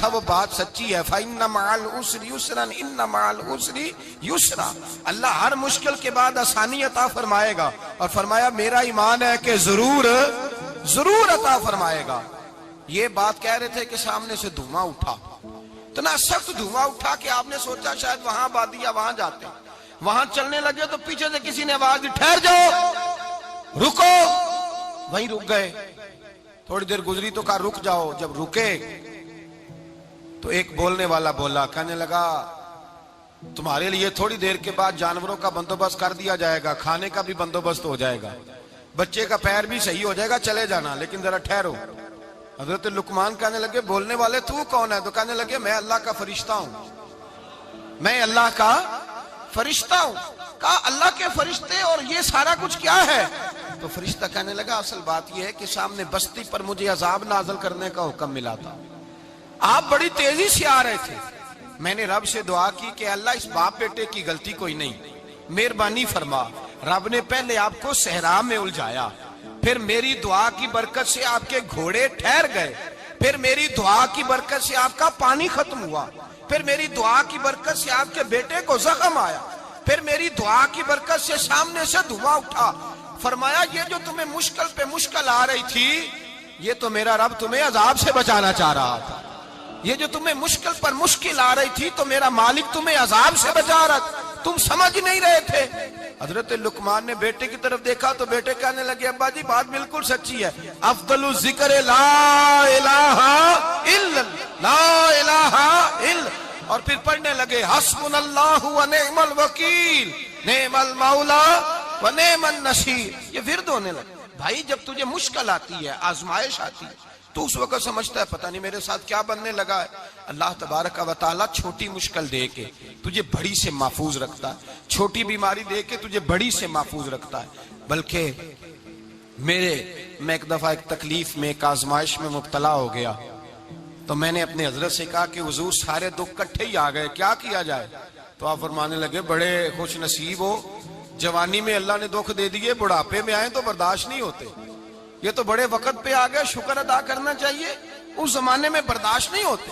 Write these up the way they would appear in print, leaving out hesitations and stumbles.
وہ بات سچی ہے. فَإِنَّ مَعَ الْعُسْرِ يُسْرًا إِنَّ مَعَ الْعُسْرِ يُسْرًا. اللہ ہر مشکل کے بعد آسانی عطا فرمائے گا, اور فرمایا میرا ایمان ہے کہ ضرور عطا فرمائے گا. یہ بات کہہ رہے تھے کہ سامنے سے دھواں اٹھا, اتنا سخت دھواں اٹھا کہ آپ نے سوچا شاید وہاں آبادی یا وہاں جاتے ہیں. وہاں چلنے لگے تو پیچھے سے کسی نے آواز دی, ٹھہر جاؤ, رکو. وہیں رک گئے. تھوڑی دیر گزری تو کہا رک جاؤ. جب رکے تو ایک بولنے والا بولا, کہنے لگا تمہارے لیے تھوڑی دیر کے بعد جانوروں کا بندوبست کر دیا جائے گا, کھانے کا بھی بندوبست ہو جائے گا, بچے کا پیر بھی صحیح ہو جائے گا, چلے جانا, لیکن ذرا ٹھہرو. حضرت لقمان کہنے لگے بولنے والے تو کون ہے؟ تو کہنے لگے میں اللہ کا فرشتہ ہوں, میں اللہ کا فرشتہ ہوں. کہا اللہ کے فرشتے اور یہ سارا کچھ کیا ہے؟ تو فرشتہ کہنے لگا اصل بات یہ ہے کہ سامنے بستی پر مجھے عذاب نازل کرنے کا حکم ملا تھا, آپ بڑی تیزی سے آ رہے تھے. میں نے رب سے دعا کی کہ اللہ اس باپ بیٹے کی غلطی کوئی نہیں, مہربانی فرما. رب نے پہلے آپ کو صحرا میں الجھایا, پھر میری دعا کی برکت سے آپ کے گھوڑے ٹھہر گئے, پھر میری دعا کی برکت سے آپ کا پانی ختم ہوا, پھر میری دعا کی برکت سے آپ کے بیٹے کو زخم آیا, پھر میری دعا کی برکت سے سامنے سے دھواں اٹھا. فرمایا یہ جو تمہیں مشکل پہ مشکل آ رہی تھی, یہ تو میرا رب تمہیں عذاب سے بچانا چاہ رہا تھا. یہ جو تمہیں مشکل پر مشکل آ رہی تھی تو میرا مالک تمہیں عذاب سے بچا رہا تھا, تم سمجھ نہیں رہے تھے. حضرت لقمان نے بیٹے کی طرف دیکھا تو بیٹے کہنے لگے ابا جی بات بالکل سچی ہے, افضل الذکر لا الہ الا لا الہ الا, اور پھر پڑھنے لگے حسبنا اللہ و نعم الوکیل نعم المولا و نعم النصیر. یہ ورد ہونے لگے. بھائی جب تجھے مشکل آتی ہے, آزمائش آتی ہے, تو اس وقت سمجھتا ہے پتہ نہیں میرے ساتھ کیا بننے لگا ہے. اللہ تبارک و تعالیٰ چھوٹی مشکل دے کے تجھے بڑی سے محفوظ رکھتا ہے, چھوٹی بیماری دے کے تجھے بڑی سے محفوظ رکھتا ہے. بلکہ میں ایک دفعہ ایک تکلیف میں, ایک آزمائش میں مبتلا ہو گیا, تو میں نے اپنے حضرت سے کہا کہ حضور سارے دکھ کٹھے ہی آ گئے, کیا کیا جائے؟ تو آپ فرمانے لگے بڑے خوش نصیب ہو, جوانی میں اللہ نے دکھ دے دیے, بڑھاپے میں آئے تو برداشت نہیں ہوتے. یہ تو بڑے وقت پہ آ گئے, شکر ادا کرنا چاہیے. اس زمانے میں برداشت نہیں ہوتے,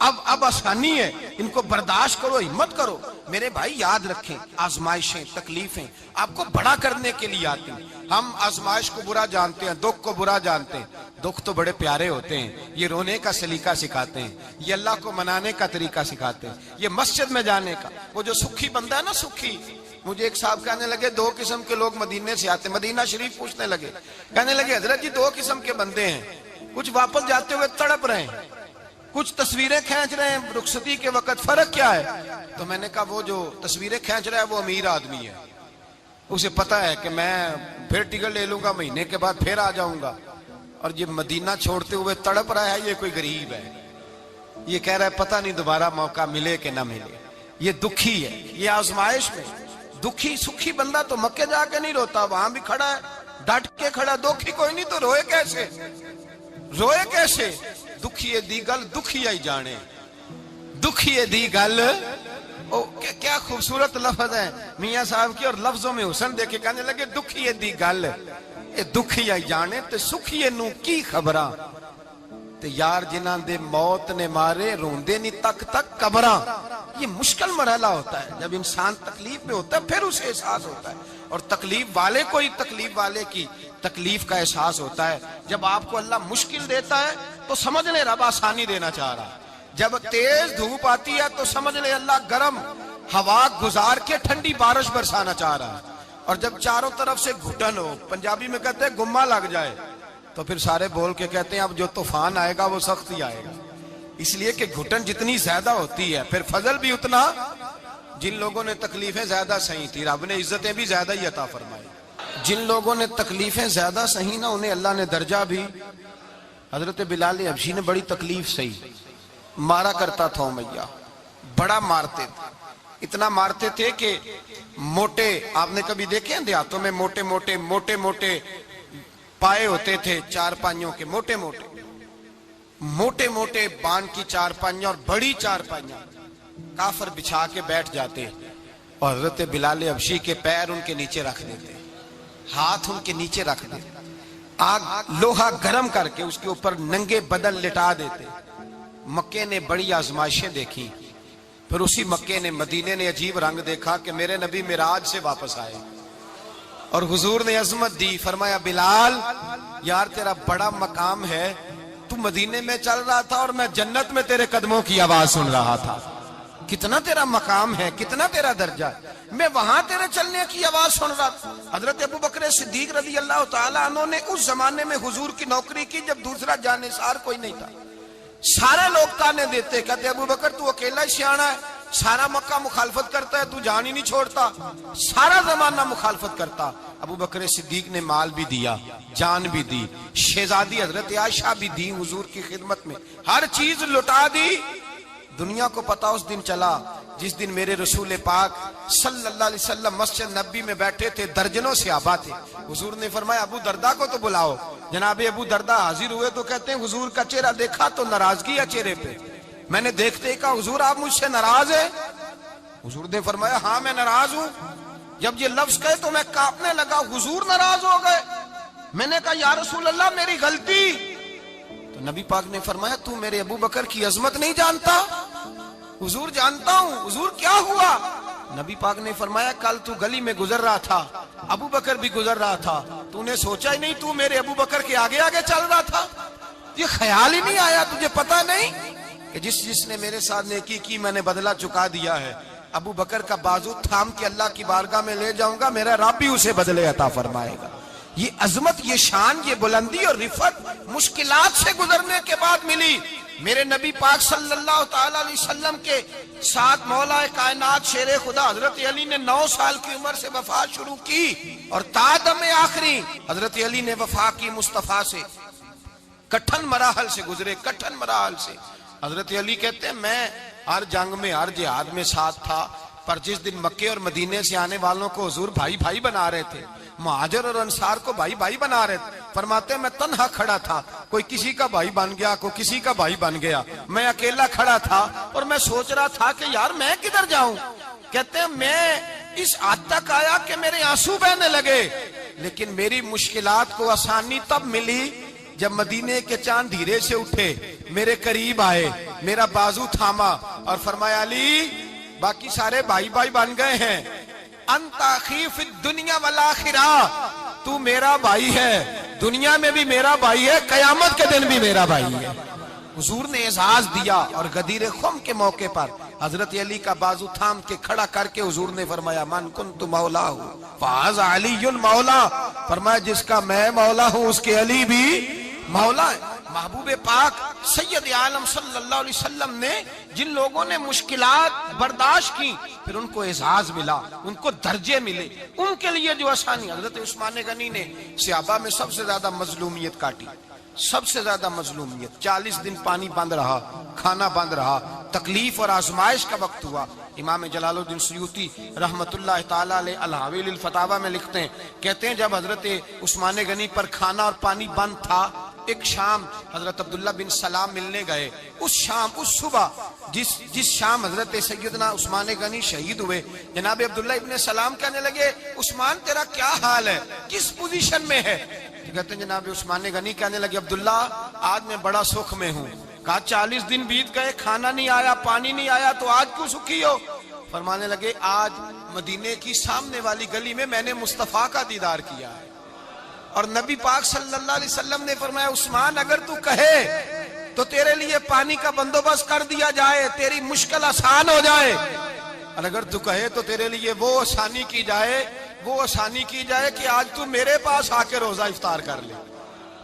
اب آسانی ہے, ان کو برداشت کرو, ہمت کرو. میرے بھائی یاد رکھیں, آزمائشیں تکلیفیں آپ کو بڑا کرنے کے لیے آتی ہیں. ہم آزمائش کو برا جانتے ہیں, دکھ کو برا جانتے ہیں. دکھ تو بڑے پیارے ہوتے ہیں, یہ رونے کا سلیقہ سکھاتے ہیں, یہ اللہ کو منانے کا طریقہ سکھاتے ہیں, یہ مسجد میں جانے کا. وہ جو سکھی بندہ ہے نا, سکھی, مجھے ایک صاحب کہنے لگے دو قسم کے لوگ مدینے سے آتے, مدینہ شریف پوچھنے لگے, کہنے لگے حضرت جی دو قسم کے بندے ہیں, کچھ واپس جاتے ہوئے تڑپ رہے ہیں, کچھ تصویریں کھینچ رہے ہیں رخصتی کے وقت, فرق کیا ہے؟ تو میں نے کہا وہ جو تصویریں کھینچ رہا ہے وہ امیر آدمی ہے, اسے پتا ہے کہ میں پھر ٹکٹ لے لوں گا, مہینے کے بعد پھر آ جاؤں گا. اور یہ مدینہ چھوڑتے ہوئے تڑپ رہا ہے, یہ کوئی غریب ہے, یہ کہہ رہا ہے پتہ نہیں دوبارہ موقع ملے کہ نہ ملے. یہ دکھی ہے, یہ آزمائش میں دکھی. سکھی بندہ تو مکے جا کے نہیں روتا, وہاں بھی کھڑا ہے, ڈٹ کے کھڑا. دکھی کوئی نہیں تو روئے کیسے, روئے کیسے؟ دکھیے دی گل دکھیا ہی جانے, دکھیے دی گل. کیا خوبصورت لفظ ہے میاں صاحب کی, اور لفظوں میں حسن دیکھے. کہنے لگے دکھیے دی گل اے دکھیا ہی جانے, تے سکھیے نو کی خبراں, تے یار جنہاں دے موت نے مارے روندے نہیں تک تک قبراں. یہ مشکل مرحلہ ہوتا ہے, جب انسان تکلیف میں ہوتا ہے پھر اسے احساس ہوتا ہے. اور تکلیف والے کو ہی تکلیف والے کی تکلیف کا احساس ہوتا ہے. جب آپ کو اللہ مشکل دیتا ہے تو سمجھ لیں رب آسانی دینا چاہ رہا ہے. جب تیز دھوپ آتی ہے تو سمجھ لیں اللہ گرم ہوا گزار کے ٹھنڈی بارش برسانا چاہ رہا ہے. اور جب چاروں طرف سے گھٹن ہو, پنجابی میں کہتے ہیں گما لگ جائے, تو پھر سارے بول کے کہتے ہیں اب جو طوفان آئے گا وہ سخت ہی آئے گا. اس لیے کہ گھٹن جتنی زیادہ ہوتی ہے پھر فضل بھی اتنا. جن لوگوں نے تکلیفیں زیادہ سہی تھی رب نے عزتیں بھی زیادہ ہی عطا فرمائی. جن لوگوں نے تکلیفیں زیادہ سہی نا انہیں اللہ نے درجہ بھی. حضرت بلال حبشی نے بڑی تکلیف سہی, مارا کرتا تھا امیہ, بڑا مارتے تھے, اتنا مارتے تھے کہ موٹے, آپ نے کبھی دیکھے ہیں دیہاتوں میں موٹے موٹے پائے ہوتے تھے چار پائیوں کے, موٹے موٹے بان کی چار پائیاں اور بڑی چار پائیاں کافر بچھا کے بیٹھ جاتے, اور حضرت بلال حبشی کے پیر ان کے نیچے رکھ دیتے, ہاتھ ان کے نیچے رکھ دیتے, آگ لوہا گرم کر کے اس کے اوپر ننگے بدن لٹا دیتے, مکے نے بڑی آزمائشیں دیکھی، پھر اسی مکے نے مدینے نے عجیب رنگ دیکھا کہ میرے نبی معراج سے واپس آئے اور حضور نے عظمت دی، فرمایا بلال یار تیرا بڑا مقام ہے، تو مدینے میں چل رہا تھا اور میں جنت میں تیرے قدموں کی آواز سن رہا تھا، کتنا تیرا مقام ہے، کتنا تیرا درجہ ہے، میں وہاں تیرے چلنے کی آواز سن رہا تھا۔ حضرت ابو بکر صدیق رضی اللہ تعالیٰ عنہ نے اس زمانے میں حضور کی نوکری کی جب دوسرا جانثار کوئی نہیں تھا، سارے لوگ تانے دیتے، کہتے ابو بکر تو اکیلا ہی سیانا ہے، سارا مکہ مخالفت کرتا ہے، تو جان ہی نہیں چھوڑتا، سارا زمانہ مخالفت کرتا۔ ابو بکر صدیق نے مال بھی دیا، جان بھی دی، شہزادی حضرت عائشہ بھی دی حضور کی خدمت میں، ہر چیز لٹا دی۔ دنیا کو پتا اس دن چلا جس دن میرے رسول پاک صلی اللہ علیہ وسلم مسجد نبی میں بیٹھے تھے، درجنوں صحابہ تھے، حضور نے فرمایا ابو دردہ کو تو بلاؤ۔ جناب ابو دردہ حاضر ہوئے تو کہتے ہیں حضور کا چہرہ دیکھا تو ناراضگی ہے چہرے پہ، میں نے دیکھتے ہی کہا حضور آپ مجھ سے ناراض ہیں؟ حضور نے فرمایا ہاں میں ناراض ہوں۔ جب یہ لفظ کہے تو میں کانپنے لگا، حضور ناراض ہو گئے؟ میں نے کہا یا رسول اللہ میری غلطی۔ تو نبی پاک نے فرمایا تو میرے ابو بکر کی عظمت نہیں جانتا؟ حضور جانتا ہوں۔ حضور کیا ہوا؟ نبی پاک نے فرمایا کل تو گلی میں گزر رہا تھا، ابو بکر بھی گزر رہا تھا، تو نے سوچا ہی نہیں تو میرے ابو بکر کے آگے آگے چل رہا تھا، یہ خیال ہی نہیں آیا، تجھے پتا نہیں کہ جس نے میرے ساتھ نیکی کی میں نے بدلہ چکا دیا ہے، ابو بکر کا بازو تھام کے اللہ کی بارگاہ میں لے جاؤں گا، میرا رب بھی اسے بدلے عطا فرمائے گا۔ یہ عظمت، یہ شان، یہ بلندی اور رفعت مشکلات سے گزرنے کے بعد ملی۔ میرے نبی پاک صلی اللہ تعالی علیہ وسلم کے ساتھ مولا کائنات شیر خدا حضرت علی نے 9 سال کی عمر سے وفات شروع کی اور تا دم آخری حضرت علی نے وفا کی مصطفیٰ سے، کٹھن مراحل سے گزرے، کٹھن مراحل سے۔ حضرت علی کہتے ہیں میں ہر جنگ میں ہر جہاد میں ساتھ تھا، پر جس دن مکے اور مدینے سے آنے والوں کو حضور بھائی بھائی بنا رہے تھے، مہاجر اور انصار کو بھائی بھائی بنا رہے تھے، فرماتے ہیں میں تنہا کھڑا تھا، کوئی کسی کا بھائی بن گیا، کوئی کسی کا بھائی بن گیا، میں اکیلا کھڑا تھا اور میں سوچ رہا تھا کہ یار میں کدھر جاؤں۔ کہتے ہیں میں اس حد تک آیا کہ میرے آنسو بہنے لگے، لیکن میری مشکلات کو آسانی تب ملی جب مدینے کے چاند دھیرے سے اٹھے، میرے قریب آئے، میرا بازو تھاما اور فرمایا علی باقی سارے بھائی بھائی بن گئے ہیں، انت اخی فی الدنیا والآخرہ، تو میرا بھائی ہے، دنیا میں بھی میرا بھائی ہے، قیامت کے دن بھی میرا بھائی ہے۔ حضور نے اعزاز دیا اور غدیر خم کے موقع پر حضرت علی کا بازو تھام کے کھڑا کر کے حضور نے فرمایا من کنت مولا ہوں فہذا علی مولا، فرمایا جس کا میں مولا ہوں اس کے علی بھی مولا ہے۔ محبوب پاک سید عالم صلی اللہ علیہ وسلم نے جن لوگوں نے مشکلات برداشت کی پھر ان کو اعزاز ملا، ان کو درجے ملے، ان کے لیے جو آسانی۔ حضرت عثمان غنی نے صحابہ میں سب سے زیادہ مظلومیت کاٹی، سب سے زیادہ مظلومیت، 40 دن پانی بند رہا، کھانا بند رہا، تکلیف اور آزمائش کا وقت ہوا۔ امام جلال الدین سیوطی رحمت اللہ تعالیٰ علیہ الحاویل الفتاوی میں لکھتے ہیں، کہتے ہیں جب حضرت عثمان غنی پر کھانا اور پانی بند تھا، ایک شام حضرت عبداللہ بن سلام ملنے گئے، اس شام، اس صبح جس شام حضرت سیدنا عثمان غنی شہید ہوئے، جناب عبداللہ ابن سلام کہنے لگے عثمان تیرا کیا حال ہے، کس پوزیشن میں ہے؟ کہتے ہیں جناب عثمان غنی کہنے لگے عبداللہ آج میں بڑا سکھ میں ہوں۔ کہا 40 دن بیت گئے، کھانا نہیں آیا، پانی نہیں آیا، تو آج کیوں سکھی ہو؟ فرمانے لگے آج مدینے کی سامنے والی گلی میں نے مصطفیٰ کا دیدار کیا ہے، اور نبی پاک صلی اللہ علیہ وسلم نے فرمایا عثمان اگر تو کہے تو تیرے لیے پانی کا بندوبست کر دیا جائے، تیری مشکل آسان ہو جائے، اور اگر تو کہے تو تیرے لیے وہ آسانی کی جائے، وہ آسانی کی جائے کہ آج تو میرے پاس آ کے روزہ افطار کر لے۔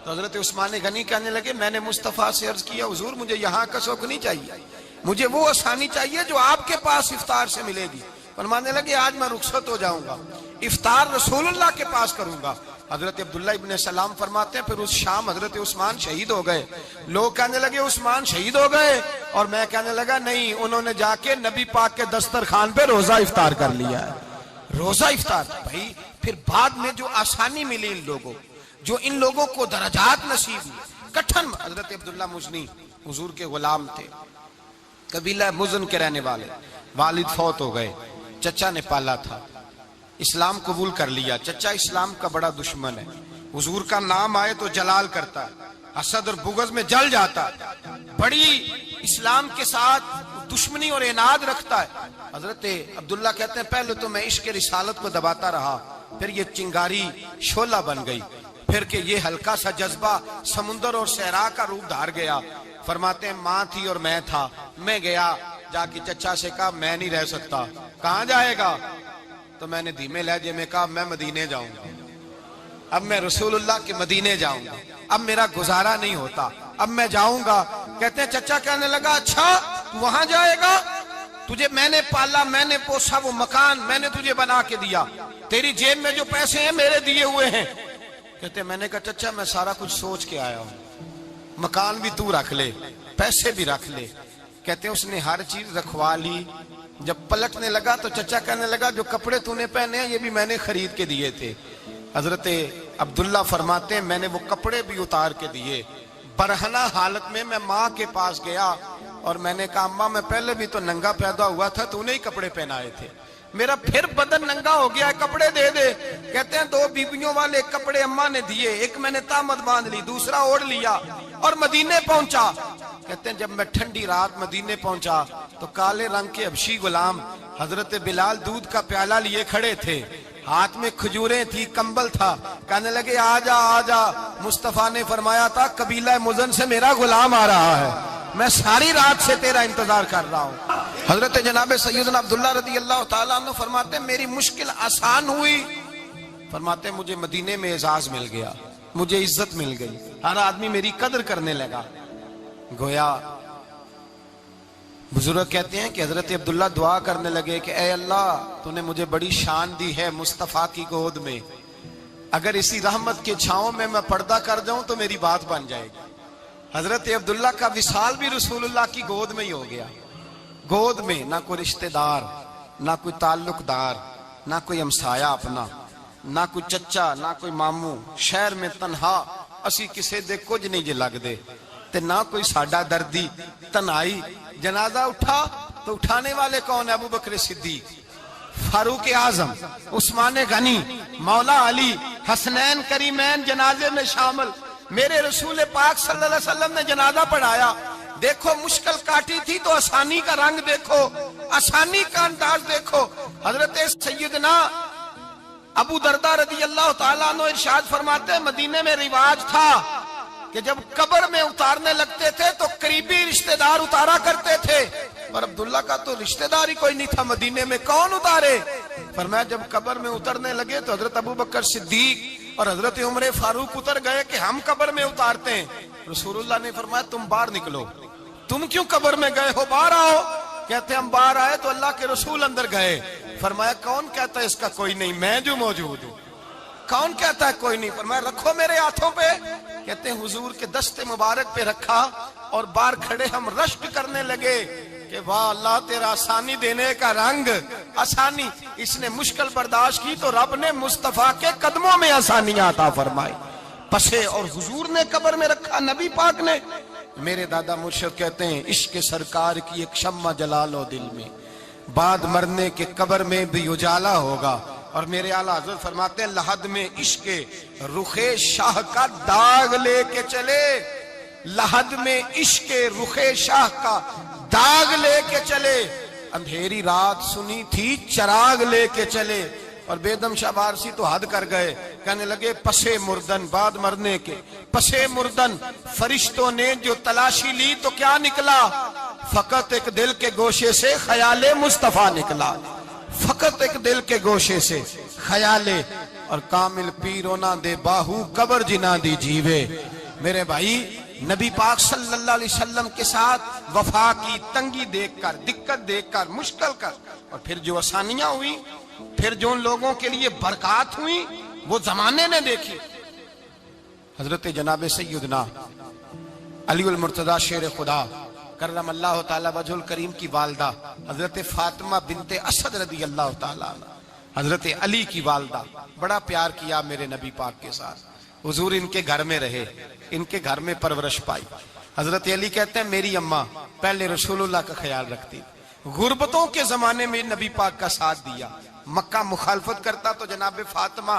تو حضرت عثمان غنی کہنے لگے میں نے مصطفیٰ سے عرض کیا حضور مجھے یہاں کا شوق نہیں چاہیے، مجھے وہ آسانی چاہیے جو آپ کے پاس افطار سے ملے گی۔ فرمانے لگے آج میں رخصت ہو جاؤں گا، افطار رسول اللہ کے پاس کروں گا۔ حضرت عبداللہ ابن سلام فرماتے ہیں پھر اس شام حضرت عثمان شہید ہو گئے۔ لوگ کہنے لگے عثمان شہید ہو گئے، اور میں کہنے لگا نہیں، انہوں نے جا کے نبی پاک کے دسترخوان پہ روزہ افطار کر لیا ہے، روزہ افطار۔ بھائی پھر بعد میں جو آسانی ملی ان لوگوں، جو ان لوگوں کو درجات نصیب ہوئے، کٹھن۔ حضرت عبداللہ مزنی حضور کے غلام تھے، قبیلہ مزن کے رہنے والے، والد فوت ہو گئے، چچا نے پالا تھا، اسلام قبول کر لیا۔ چچا اسلام کا بڑا دشمن ہے، حضور کا نام آئے تو جلال کرتا ہے، حسد اور بغض میں جل جاتا ہے، بڑی اسلام کے ساتھ دشمنی اور عناد رکھتا ہے۔ حضرت عبداللہ کہتے ہیں پہلے تو میں عشق رسالت کو دباتا رہا، پھر یہ چنگاری شعلہ بن گئی، پھر کہ یہ ہلکا سا جذبہ سمندر اور صحرا کا روپ دھار گیا۔ فرماتے ہیں ماں تھی اور میں تھا، میں گیا جا کے چچا سے کہا میں نہیں رہ سکتا۔ کہاں جائے گا؟ تو میں نے دھیمے لہجے میں کہا میں مدینے جاؤں گا، اب میں رسول اللہ کے مدینے جاؤں گا، اب میرا گزارا نہیں ہوتا، اب میں جاؤں گا۔ کہتے ہیں چچا کہنے لگا اچھا تو وہاں جائے گا؟ تجھے میں نے پالا، میں نے پوسا، وہ مکان میں نے تجھے بنا کے دیا، تیری جیب میں جو پیسے ہیں میرے دیے ہوئے ہیں۔ کہتے ہیں میں نے کہا چچا میں سارا کچھ سوچ کے آیا ہوں، مکان بھی تو رکھ لے، پیسے بھی رکھ لے۔ کہتے ہیں اس نے ہر چیز رکھوا لی۔ جب پلٹنے لگا تو چچا کہنے لگا جو کپڑے تو نے پہنے ہیں یہ بھی میں نے خرید کے دیے تھے۔ حضرت عبداللہ فرماتے ہیں میں نے وہ کپڑے بھی اتار کے دیے۔ برہنہ حالت میں ماں کے پاس گیا اور میں نے کہا اماں میں پہلے بھی تو ننگا پیدا ہوا تھا، تو نے ہی کپڑے پہنائے تھے، میرا پھر بدن ننگا ہو گیا ہے، کپڑے دے دے۔ کہتے ہیں 2 بیویوں والے کپڑے اماں نے دیے، ایک میں نے تامت باندھ لی، دوسرا اوڑھ لیا اور مدینے پہنچا۔ کہتے ہیں جب میں ٹھنڈی رات مدینے پہنچا تو کالے رنگ کے حبشی غلام حضرت بلال دودھ کا پیالہ لیے کھڑے تھے، ہاتھ میں کھجوریں تھی، کمبل تھا، کہنے لگے آجا آجا۔ مصطفیٰ نے فرمایا تھا قبیلہ مزن سے میرا غلام آ رہا ہے، میں ساری رات سے تیرا انتظار کر رہا ہوں۔ حضرت جناب سیدنا عبداللہ رضی اللہ تعالیٰ عنہ فرماتے ہیں میری مشکل آسان ہوئی۔ فرماتے ہیں مجھے مدینے میں اعزاز مل گیا، مجھے عزت مل گئی، ہر آدمی میری قدر کرنے لگا۔ گویا بزرگ کہتے ہیں کہ حضرت عبداللہ دعا کرنے لگے کہ اے اللہ تو نے مجھے بڑی شان دی ہے مصطفیٰ کی گود میں، اگر اسی رحمت کے چھاؤں میں پردہ کر جاؤں تو میری بات بن جائے گی۔ حضرت عبداللہ کا وصال بھی رسول اللہ کی گود میں ہی ہو گیا۔ گود میں نہ کوئی رشتہ دار، نہ کوئی تعلق دار، نہ کوئی ہمسایا اپنا، نہ کوئی چچا، نہ کوئی ماموں، شہر میں تنہا اسی کسے دے کچھ نہیں جے لگ دے تے نہ کوئی ساڈا دردی، تنہائی۔ جنازہ اٹھا تو اٹھانے والے کون ہیں؟ ابو بکر صدیق، فاروق اعظم، عثمان غنی، مولا علی، حسنین کریمین جنازے میں شامل۔ میرے رسول پاک صلی اللہ علیہ وسلم نے جنازہ پڑھایا، دیکھو مشکل کاٹی تھی تو آسانی کا رنگ دیکھو، آسانی کا انداز دیکھو۔ حضرت سیدنا ابو دردہ رضی اللہ تعالیٰ عنہ ارشاد فرماتے ہیں مدینے میں رواج تھا کہ جب قبر میں اتارنے لگتے تھے تو قریبی رشتہ دار اتارا کرتے تھے، اور عبداللہ کا تو رشتہ دار ہی کوئی نہیں تھا مدینے میں، کون اتارے؟ فرمایا جب قبر میں اترنے لگے تو حضرت ابو بکر صدیق اور حضرت عمر فاروق اتر گئے کہ ہم قبر میں اتارتے ہیں۔ رسول اللہ نے فرمایا تم باہر نکلو، تم کیوں قبر میں گئے ہو، باہر آؤ۔ کہتے ہم باہر آئے تو اللہ کے رسول اندر گئے۔ فرمایا کون کہتا ہے اس کا کوئی نہیں، میں جو موجود ہوں۔ کون کہتا ہے کوئی نہیں؟ فرمایا رکھو میرے ہاتھوں پہ۔ کہتے ہیں حضور کے دست مبارک پہ رکھا اور باہر کھڑے ہم رشک کرنے لگے کہ واہ اللہ تیرا آسانی دینے کا رنگ، آسانی۔ اس نے مشکل برداشت کی تو رب نے مصطفیٰ کے قدموں میں آسانیاں عطا فرمائی، پسے اور حضور نے قبر میں رکھا، نبی پاک نے۔ میرے دادا مرشد کہتے ہیں عشق سرکار کی ایک شمع جلا لو دل میں، بعد مرنے کے قبر میں بھی اجالا ہوگا۔ اور میرے اعلیٰ حضرت فرماتے ہیں لحد میں عشق رخ شاہ کا داغ لے کے چلے، لحد میں عشق رخ شاہ کا داغ لے کے چلے، اندھیری رات سنی تھی چراغ لے کے چلے۔ اور بیدم شاہ بارسی تو حد کر گئے، کہنے لگے پسے مردن، بعد مرنے کے پسے مردن فرشتوں نے جو تلاشی لی تو کیا نکلا؟ فقط ایک دل کے گوشے سے خیال مصطفیٰ نکلا، فقط ایک دل کے گوشے سے خیال۔ اور کامل پیرو نہ دے باہو قبر جنا دی جیوے۔ میرے بھائی نبی پاک صلی اللہ علیہ وسلم کے ساتھ وفا کی تنگی دیکھ کر، دقت دیکھ کر، مشکل کر، اور پھر جو آسانیاں ہوئی، پھر جو ان لوگوں کے لیے برکات ہوئی وہ زمانے نے دیکھی۔ حضرت جناب سیدنا علی المرتضی شیر خدا کرم اللہ تعالی وجہ الکریم کی والدہ حضرت فاطمہ بنت اسد رضی اللہ تعالی عنہ، حضرت علی کی والدہ، بڑا پیار کیا میرے نبی پاک کے ساتھ۔ حضور ان کے گھر میں رہے، ان کے گھر میں پرورش پائی۔ حضرت علی کہتے ہیں میری اماں پہلے رسول اللہ کا خیال رکھتی، غربتوں کے زمانے میں نبی پاک کا ساتھ دیا، مکہ مخالفت کرتا تو جناب فاطمہ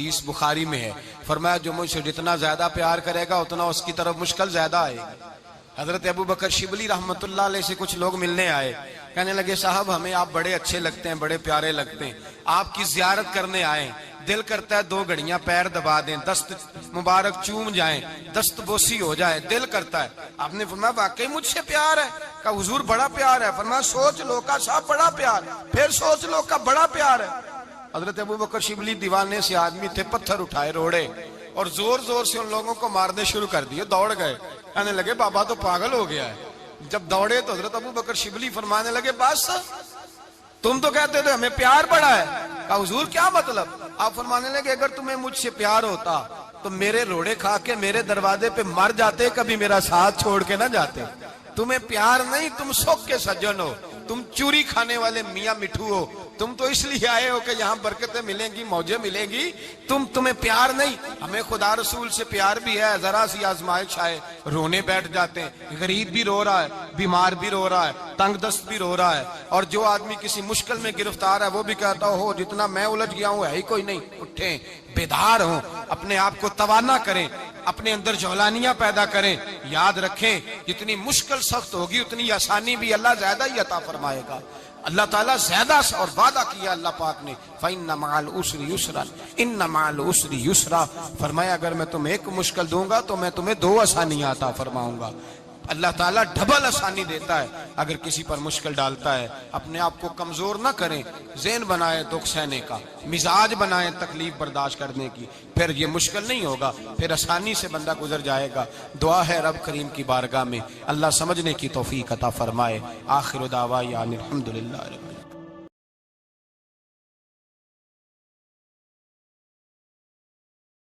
حدیث بخاری میں ہے، فرمایا جو مجھ سے جتنا زیادہ پیار کرے گا اتنا اس کی طرف مشکل زیادہ آئے گی۔ حضرت ابو بکر شبلی رحمت اللہ علیہ سے کچھ لوگ ملنے آئے، کہنے لگے صاحب ہمیں آپ بڑے اچھے لگتے ہیں، بڑے پیارے لگتے ہیں، آپ کی زیارت کرنے آئے، دل کرتا ہے 2 گھڑیاں پیر دبا دیں، دست مبارک چوم جائیں، دست بوسی ہو جائے، دل کرتا ہے۔ آپ نے فرمایا واقعی مجھ سے پیار ہے؟ کہا حضور بڑا پیار ہے۔ فرمایا سوچ لو کا صاحب بڑا پیار، پھر سوچ لو کا بڑا پیار ہے۔ حضرت ابو بکر شبلی دیوانے سے آدمی تھے، پتھر اٹھائے روڑے اور زور زور سے ان لوگوں کو مارنے شروع کر دیے، دوڑ گئے، کہنے لگے بابا تو پاگل ہو گیا ہے۔ جب دوڑے تو حضرت ابو بکر شبلی فرمانے لگے بس تم تو کہتے تھے ہمیں پیار بڑا ہے۔ کہا حضور کیا مطلب؟ آپ فرمانے لگے اگر تمہیں مجھ سے پیار ہوتا تو میرے روڑے کھا کے میرے دروازے پہ مر جاتے، کبھی میرا ساتھ چھوڑ کے نہ جاتے۔ تمہیں پیار نہیں، تم سوکھ کے سجن ہو، تم چوری کھانے والے میاں مٹھو ہو، تم تو اس لیے آئے ہو کہ یہاں برکتیں ملیں گی، موجیں ملیں گی، تمہیں پیار نہیں۔ ہمیں خدا رسول سے پیار بھی ہے، ذرا سی آزمائش آئے رونے بیٹھ جاتے ہیں، غریب بھی رو رہا ہے، بیمار بھی رو رہا ہے، تنگ دست بھی رو رہا ہے، اور جو آدمی کسی مشکل میں گرفتار ہے وہ بھی کہتا ہو جتنا میں الجھ گیا ہوں ہے ہی کوئی نہیں۔ اٹھیں، بیدار ہوں، اپنے آپ کو توانا کریں، اپنے اندر جولانیاں پیدا کریں، یاد رکھیں جتنی مشکل سخت ہوگی اتنی آسانی بھی اللہ زیادہ ہی عطا فرمائے گا۔ اللہ تعالیٰ زیادہ اور وعدہ کیا اللہ پاک نے، فَإِنَّ مَعَ الْعُسْرِ يُسْرًا إِنَّ مَعَ الْعُسْرِ يُسْرًا، فرمایا اگر میں تمہیں ایک مشکل دوں گا تو میں تمہیں 2 آسانیاں عطا فرماؤں گا۔ اللہ تعالیٰ ڈبل آسانی دیتا ہے اگر کسی پر مشکل ڈالتا ہے۔ اپنے آپ کو کمزور نہ کریں، ذہن بنائیں دکھ سہنے کا، مزاج بنائیں تکلیف برداشت کرنے کی، پھر یہ مشکل نہیں ہوگا، پھر آسانی سے بندہ گزر جائے گا۔ دعا ہے رب کریم کی بارگاہ میں اللہ سمجھنے کی توفیق عطا فرمائے۔ آخر دعوانا الحمدللہ۔